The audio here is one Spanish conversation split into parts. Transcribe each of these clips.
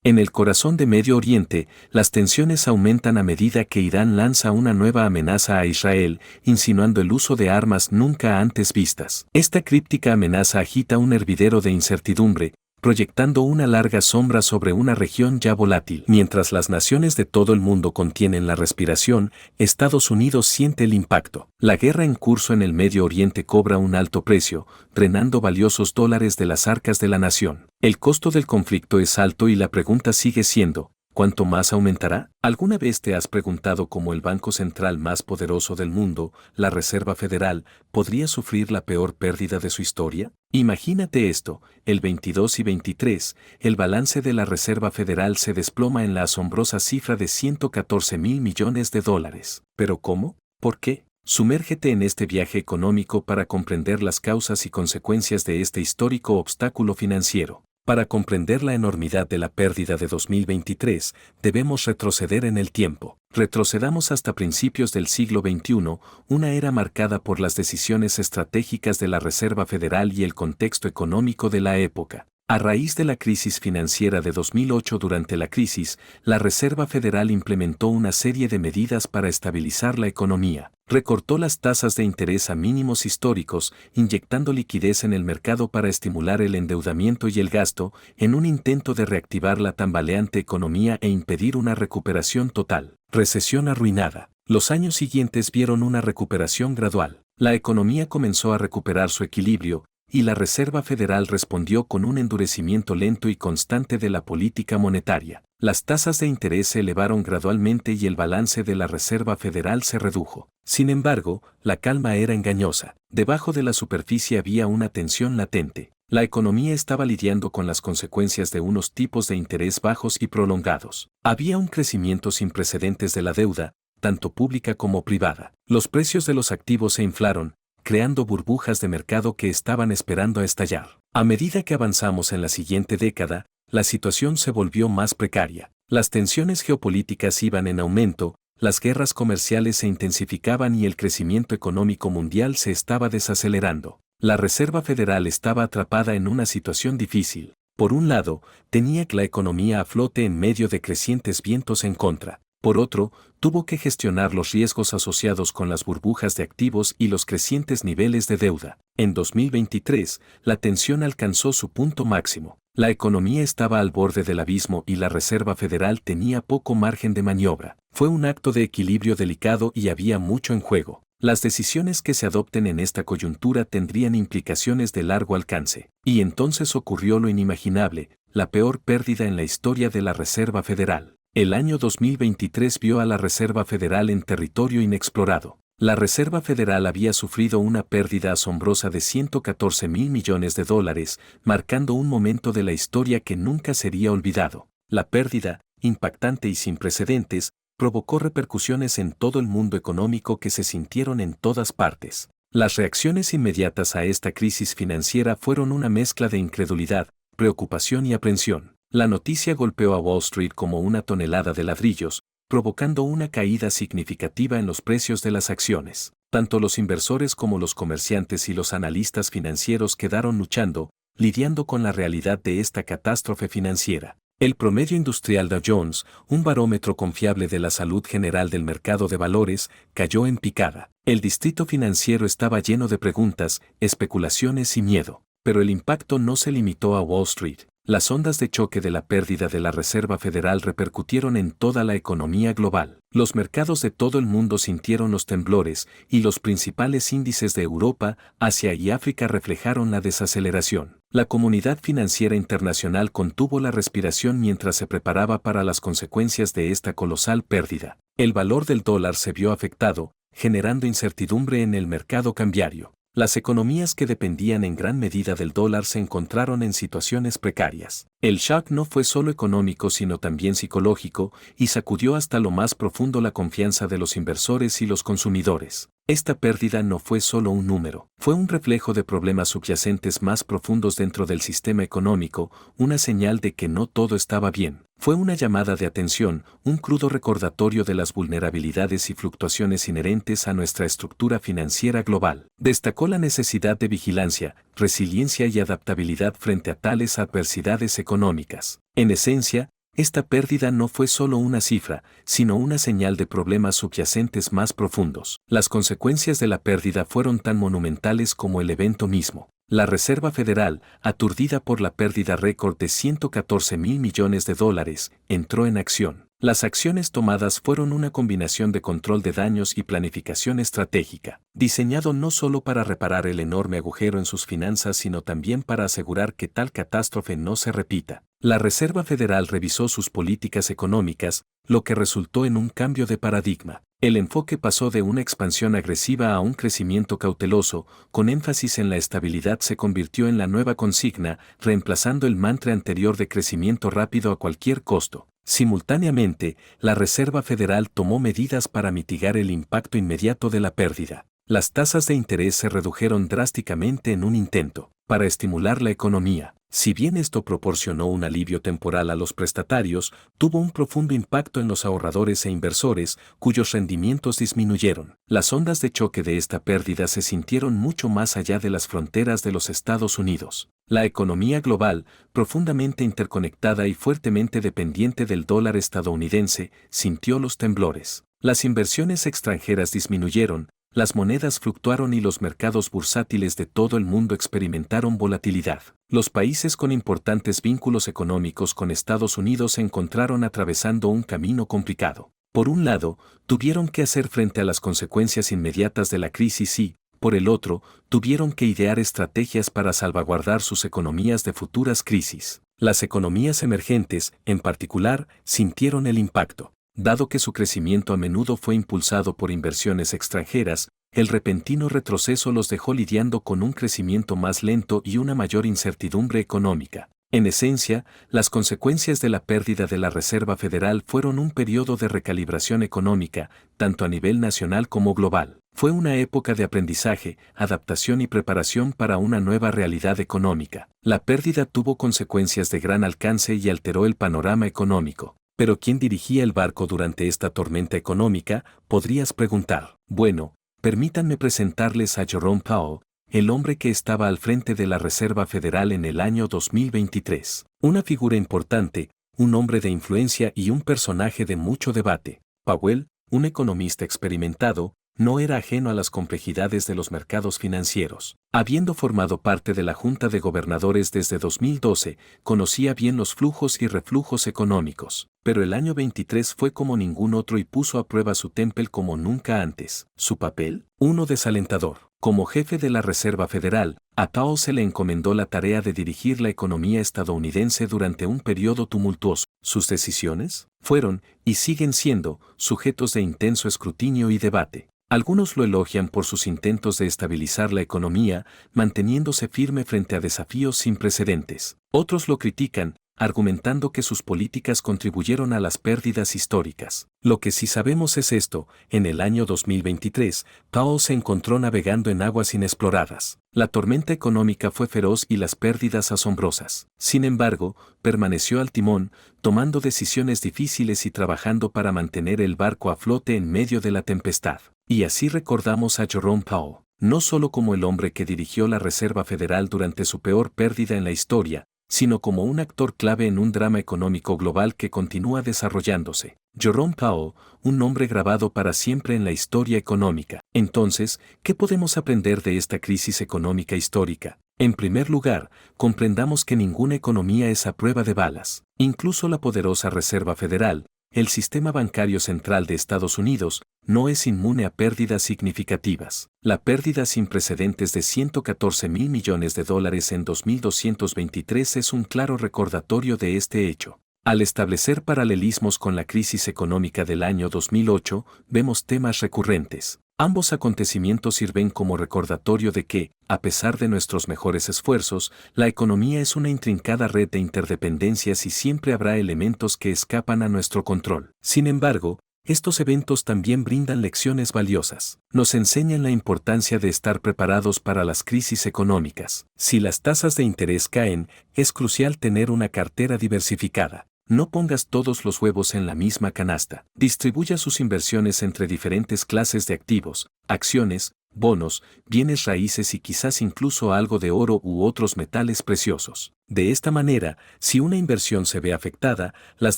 En el corazón de Medio Oriente, las tensiones aumentan a medida que Irán lanza una nueva amenaza a Israel, insinuando el uso de armas nunca antes vistas. Esta críptica amenaza agita un hervidero de incertidumbre, proyectando una larga sombra sobre una región ya volátil. Mientras las naciones de todo el mundo contienen la respiración, Estados Unidos siente el impacto. La guerra en curso en el Medio Oriente cobra un alto precio, drenando valiosos dólares de las arcas de la nación. El costo del conflicto es alto y la pregunta sigue siendo, ¿cuánto más aumentará? ¿Alguna vez te has preguntado cómo el banco central más poderoso del mundo, la Reserva Federal, podría sufrir la peor pérdida de su historia? Imagínate esto, el 22 y 23, el balance de la Reserva Federal se desploma en la asombrosa cifra de 114.000 millones de dólares. ¿Pero cómo? ¿Por qué? Sumérgete en este viaje económico para comprender las causas y consecuencias de este histórico obstáculo financiero. Para comprender la enormidad de la pérdida de 2023, debemos retroceder en el tiempo. Retrocedamos hasta principios del siglo XXI, una era marcada por las decisiones estratégicas de la Reserva Federal y el contexto económico de la época. A raíz de la crisis financiera de 2008, durante la crisis, la Reserva Federal implementó una serie de medidas para estabilizar la economía. Recortó las tasas de interés a mínimos históricos, inyectando liquidez en el mercado para estimular el endeudamiento y el gasto, en un intento de reactivar la tambaleante economía e impedir una recuperación total. Recesión arruinada. Los años siguientes vieron una recuperación gradual. La economía comenzó a recuperar su equilibrio, y la Reserva Federal respondió con un endurecimiento lento y constante de la política monetaria. Las tasas de interés se elevaron gradualmente y el balance de la Reserva Federal se redujo. Sin embargo, la calma era engañosa. Debajo de la superficie había una tensión latente. La economía estaba lidiando con las consecuencias de unos tipos de interés bajos y prolongados. Había un crecimiento sin precedentes de la deuda, tanto pública como privada. Los precios de los activos se inflaron, creando burbujas de mercado que estaban esperando a estallar. A medida que avanzamos en la siguiente década, la situación se volvió más precaria. Las tensiones geopolíticas iban en aumento, las guerras comerciales se intensificaban y el crecimiento económico mundial se estaba desacelerando. La Reserva Federal estaba atrapada en una situación difícil. Por un lado, tenía que la economía a flote en medio de crecientes vientos en contra. Por otro, tuvo que gestionar los riesgos asociados con las burbujas de activos y los crecientes niveles de deuda. En 2023, la tensión alcanzó su punto máximo. La economía estaba al borde del abismo y la Reserva Federal tenía poco margen de maniobra. Fue un acto de equilibrio delicado y había mucho en juego. Las decisiones que se adopten en esta coyuntura tendrían implicaciones de largo alcance. Y entonces ocurrió lo inimaginable, la peor pérdida en la historia de la Reserva Federal. El año 2023 vio a la Reserva Federal en territorio inexplorado. La Reserva Federal había sufrido una pérdida asombrosa de 114.000 millones de dólares, marcando un momento de la historia que nunca sería olvidado. La pérdida, impactante y sin precedentes, provocó repercusiones en todo el mundo económico que se sintieron en todas partes. Las reacciones inmediatas a esta crisis financiera fueron una mezcla de incredulidad, preocupación y aprensión. La noticia golpeó a Wall Street como una tonelada de ladrillos, provocando una caída significativa en los precios de las acciones. Tanto los inversores como los comerciantes y los analistas financieros quedaron luchando, lidiando con la realidad de esta catástrofe financiera. El promedio industrial Dow Jones, un barómetro confiable de la salud general del mercado de valores, cayó en picada. El distrito financiero estaba lleno de preguntas, especulaciones y miedo. Pero el impacto no se limitó a Wall Street. Las ondas de choque de la pérdida de la Reserva Federal repercutieron en toda la economía global. Los mercados de todo el mundo sintieron los temblores, y los principales índices de Europa, Asia y África reflejaron la desaceleración. La comunidad financiera internacional contuvo la respiración mientras se preparaba para las consecuencias de esta colosal pérdida. El valor del dólar se vio afectado, generando incertidumbre en el mercado cambiario. Las economías que dependían en gran medida del dólar se encontraron en situaciones precarias. El shock no fue solo económico sino también psicológico y sacudió hasta lo más profundo la confianza de los inversores y los consumidores. Esta pérdida no fue solo un número, fue un reflejo de problemas subyacentes más profundos dentro del sistema económico, una señal de que no todo estaba bien. Fue una llamada de atención, un crudo recordatorio de las vulnerabilidades y fluctuaciones inherentes a nuestra estructura financiera global. Destacó la necesidad de vigilancia, resiliencia y adaptabilidad frente a tales adversidades económicas. En esencia, Esta pérdida no fue solo una cifra, sino una señal de problemas subyacentes más profundos. Las consecuencias de la pérdida fueron tan monumentales como el evento mismo. La Reserva Federal, aturdida por la pérdida récord de 114.000 millones de dólares, entró en acción. Las acciones tomadas fueron una combinación de control de daños y planificación estratégica, diseñado no solo para reparar el enorme agujero en sus finanzas, sino también para asegurar que tal catástrofe no se repita. La Reserva Federal revisó sus políticas económicas, lo que resultó en un cambio de paradigma. El enfoque pasó de una expansión agresiva a un crecimiento cauteloso, con énfasis en la estabilidad se convirtió en la nueva consigna, reemplazando el mantra anterior de crecimiento rápido a cualquier costo. Simultáneamente, la Reserva Federal tomó medidas para mitigar el impacto inmediato de la pérdida. Las tasas de interés se redujeron drásticamente en un intento para estimular la economía. Si bien esto proporcionó un alivio temporal a los prestatarios, tuvo un profundo impacto en los ahorradores e inversores, cuyos rendimientos disminuyeron. Las ondas de choque de esta pérdida se sintieron mucho más allá de las fronteras de los Estados Unidos. La economía global, profundamente interconectada y fuertemente dependiente del dólar estadounidense, sintió los temblores. Las inversiones extranjeras disminuyeron, las monedas fluctuaron y los mercados bursátiles de todo el mundo experimentaron volatilidad. Los países con importantes vínculos económicos con Estados Unidos se encontraron atravesando un camino complicado. Por un lado, tuvieron que hacer frente a las consecuencias inmediatas de la crisis y, por el otro, tuvieron que idear estrategias para salvaguardar sus economías de futuras crisis. Las economías emergentes, en particular, sintieron el impacto. Dado que su crecimiento a menudo fue impulsado por inversiones extranjeras, el repentino retroceso los dejó lidiando con un crecimiento más lento y una mayor incertidumbre económica. En esencia, las consecuencias de la pérdida de la Reserva Federal fueron un periodo de recalibración económica, tanto a nivel nacional como global. Fue una época de aprendizaje, adaptación y preparación para una nueva realidad económica. La pérdida tuvo consecuencias de gran alcance y alteró el panorama económico. Pero ¿quién dirigía el barco durante esta tormenta económica?, podrías preguntar. Bueno, permítanme presentarles a Jerome Powell, el hombre que estaba al frente de la Reserva Federal en el año 2023. Una figura importante, un hombre de influencia y un personaje de mucho debate. Powell, un economista experimentado, no era ajeno a las complejidades de los mercados financieros. Habiendo formado parte de la Junta de Gobernadores desde 2012, conocía bien los flujos y reflujos económicos. Pero el año 23 fue como ningún otro y puso a prueba su temple como nunca antes. ¿Su papel? Uno desalentador. Como jefe de la Reserva Federal, a Powell se le encomendó la tarea de dirigir la economía estadounidense durante un periodo tumultuoso. Sus decisiones fueron, y siguen siendo, sujetos de intenso escrutinio y debate. Algunos lo elogian por sus intentos de estabilizar la economía, manteniéndose firme frente a desafíos sin precedentes. Otros lo critican, argumentando que sus políticas contribuyeron a las pérdidas históricas. Lo que sí sabemos es esto: en el año 2023, Powell se encontró navegando en aguas inexploradas. La tormenta económica fue feroz y las pérdidas asombrosas. Sin embargo, permaneció al timón, tomando decisiones difíciles y trabajando para mantener el barco a flote en medio de la tempestad. Y así recordamos a Jerome Powell, no solo como el hombre que dirigió la Reserva Federal durante su peor pérdida en la historia, sino como un actor clave en un drama económico global que continúa desarrollándose. Jerome Powell, un nombre grabado para siempre en la historia económica. Entonces, ¿qué podemos aprender de esta crisis económica histórica? En primer lugar, comprendamos que ninguna economía es a prueba de balas. Incluso la poderosa Reserva Federal, el sistema bancario central de Estados Unidos, no es inmune a pérdidas significativas. La pérdida sin precedentes de 114.000 millones de dólares en 2223 es un claro recordatorio de este hecho. Al establecer paralelismos con la crisis económica del año 2008, vemos temas recurrentes. Ambos acontecimientos sirven como recordatorio de que, a pesar de nuestros mejores esfuerzos, la economía es una intrincada red de interdependencias y siempre habrá elementos que escapan a nuestro control. Sin embargo, estos eventos también brindan lecciones valiosas. Nos enseñan la importancia de estar preparados para las crisis económicas. Si las tasas de interés caen, es crucial tener una cartera diversificada. No pongas todos los huevos en la misma canasta. Distribuya sus inversiones entre diferentes clases de activos, acciones, bonos, bienes raíces y quizás incluso algo de oro u otros metales preciosos. De esta manera, si una inversión se ve afectada, las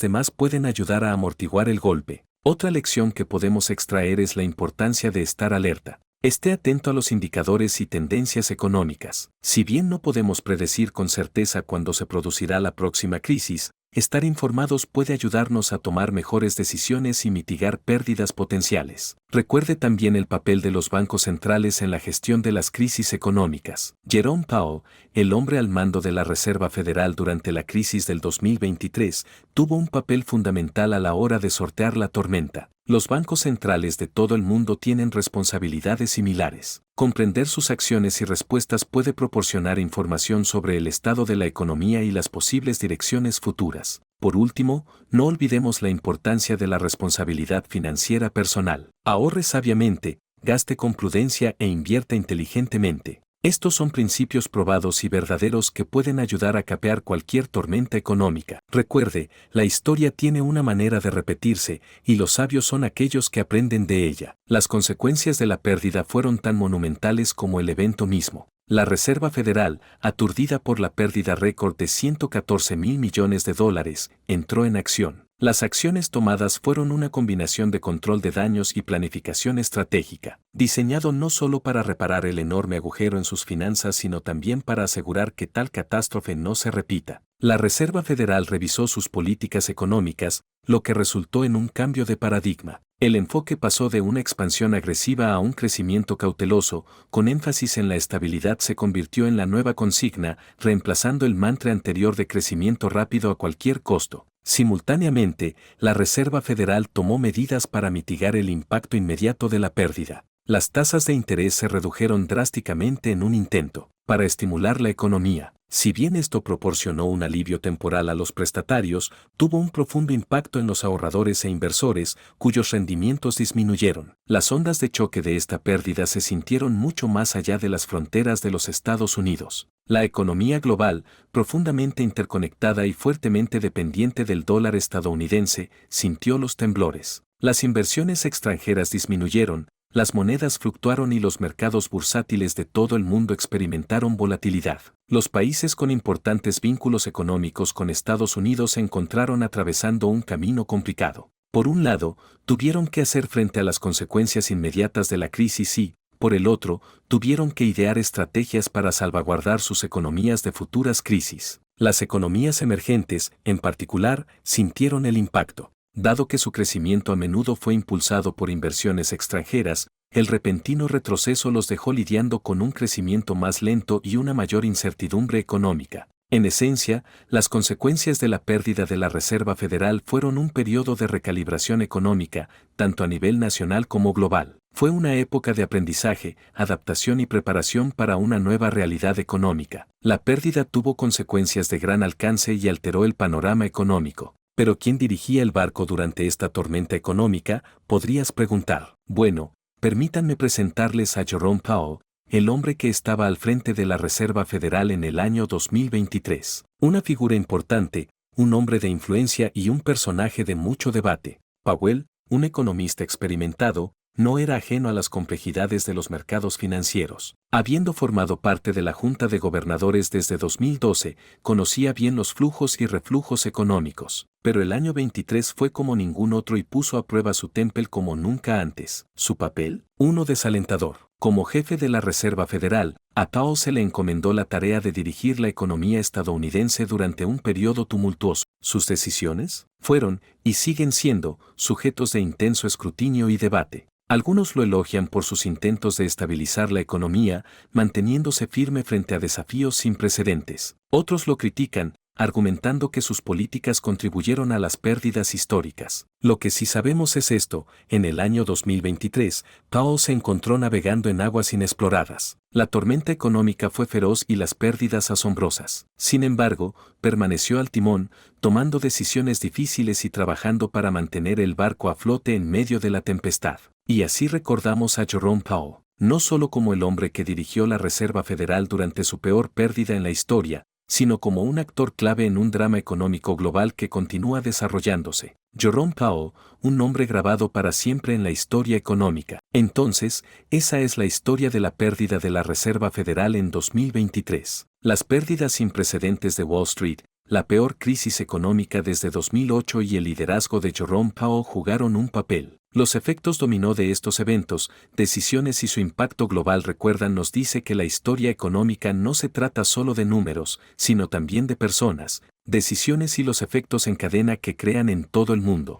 demás pueden ayudar a amortiguar el golpe. Otra lección que podemos extraer es la importancia de estar alerta. Esté atento a los indicadores y tendencias económicas. Si bien no podemos predecir con certeza cuándo se producirá la próxima crisis, estar informados puede ayudarnos a tomar mejores decisiones y mitigar pérdidas potenciales. Recuerde también el papel de los bancos centrales en la gestión de las crisis económicas. Jerome Powell, el hombre al mando de la Reserva Federal durante la crisis del 2023, tuvo un papel fundamental a la hora de sortear la tormenta. Los bancos centrales de todo el mundo tienen responsabilidades similares. Comprender sus acciones y respuestas puede proporcionar información sobre el estado de la economía y las posibles direcciones futuras. Por último, no olvidemos la importancia de la responsabilidad financiera personal. Ahorre sabiamente, gaste con prudencia e invierta inteligentemente. Estos son principios probados y verdaderos que pueden ayudar a capear cualquier tormenta económica. Recuerde, la historia tiene una manera de repetirse, y los sabios son aquellos que aprenden de ella. Las consecuencias de la pérdida fueron tan monumentales como el evento mismo. La Reserva Federal, aturdida por la pérdida récord de $114,000 millones, entró en acción. Las acciones tomadas fueron una combinación de control de daños y planificación estratégica, diseñado no solo para reparar el enorme agujero en sus finanzas, sino también para asegurar que tal catástrofe no se repita. La Reserva Federal revisó sus políticas económicas, lo que resultó en un cambio de paradigma. El enfoque pasó de una expansión agresiva a un crecimiento cauteloso, con énfasis en la estabilidad se convirtió en la nueva consigna, reemplazando el mantra anterior de crecimiento rápido a cualquier costo. Simultáneamente, la Reserva Federal tomó medidas para mitigar el impacto inmediato de la pérdida. Las tasas de interés se redujeron drásticamente en un intento para estimular la economía. Si bien esto proporcionó un alivio temporal a los prestatarios, tuvo un profundo impacto en los ahorradores e inversores, cuyos rendimientos disminuyeron. Las ondas de choque de esta pérdida se sintieron mucho más allá de las fronteras de los Estados Unidos. La economía global, profundamente interconectada y fuertemente dependiente del dólar estadounidense, sintió los temblores. Las inversiones extranjeras disminuyeron, las monedas fluctuaron y los mercados bursátiles de todo el mundo experimentaron volatilidad. Los países con importantes vínculos económicos con Estados Unidos se encontraron atravesando un camino complicado. Por un lado, tuvieron que hacer frente a las consecuencias inmediatas de la crisis y, por el otro, tuvieron que idear estrategias para salvaguardar sus economías de futuras crisis. Las economías emergentes, en particular, sintieron el impacto. Dado que su crecimiento a menudo fue impulsado por inversiones extranjeras, el repentino retroceso los dejó lidiando con un crecimiento más lento y una mayor incertidumbre económica. En esencia, las consecuencias de la pérdida de la Reserva Federal fueron un periodo de recalibración económica, tanto a nivel nacional como global. Fue una época de aprendizaje, adaptación y preparación para una nueva realidad económica. La pérdida tuvo consecuencias de gran alcance y alteró el panorama económico. Pero ¿quién dirigía el barco durante esta tormenta económica?, podrías preguntar. Bueno, permítanme presentarles a Jerome Powell, el hombre que estaba al frente de la Reserva Federal en el año 2023. Una figura importante, un hombre de influencia y un personaje de mucho debate. Powell, un economista experimentado, no era ajeno a las complejidades de los mercados financieros. Habiendo formado parte de la Junta de Gobernadores desde 2012, conocía bien los flujos y reflujos económicos. Pero el año 23 fue como ningún otro y puso a prueba su temple como nunca antes. ¿Su papel? Uno desalentador. Como jefe de la Reserva Federal, a Powell se le encomendó la tarea de dirigir la economía estadounidense durante un periodo tumultuoso. Sus decisiones fueron, y siguen siendo, sujetos de intenso escrutinio y debate. Algunos lo elogian por sus intentos de estabilizar la economía, manteniéndose firme frente a desafíos sin precedentes. Otros lo critican, argumentando que sus políticas contribuyeron a las pérdidas históricas. Lo que sí sabemos es esto: en el año 2023, Powell se encontró navegando en aguas inexploradas. La tormenta económica fue feroz y las pérdidas asombrosas. Sin embargo, permaneció al timón, tomando decisiones difíciles y trabajando para mantener el barco a flote en medio de la tempestad. Y así recordamos a Jerome Powell, no solo como el hombre que dirigió la Reserva Federal durante su peor pérdida en la historia, sino como un actor clave en un drama económico global que continúa desarrollándose. Jerome Powell, un nombre grabado para siempre en la historia económica. Entonces, esa es la historia de la pérdida de la Reserva Federal en 2023. Las pérdidas sin precedentes de Wall Street, la peor crisis económica desde 2008 y el liderazgo de Jerome Powell jugaron un papel. Los efectos dominó de estos eventos, decisiones y su impacto global nos dice que la historia económica no se trata solo de números, sino también de personas, decisiones y los efectos en cadena que crean en todo el mundo.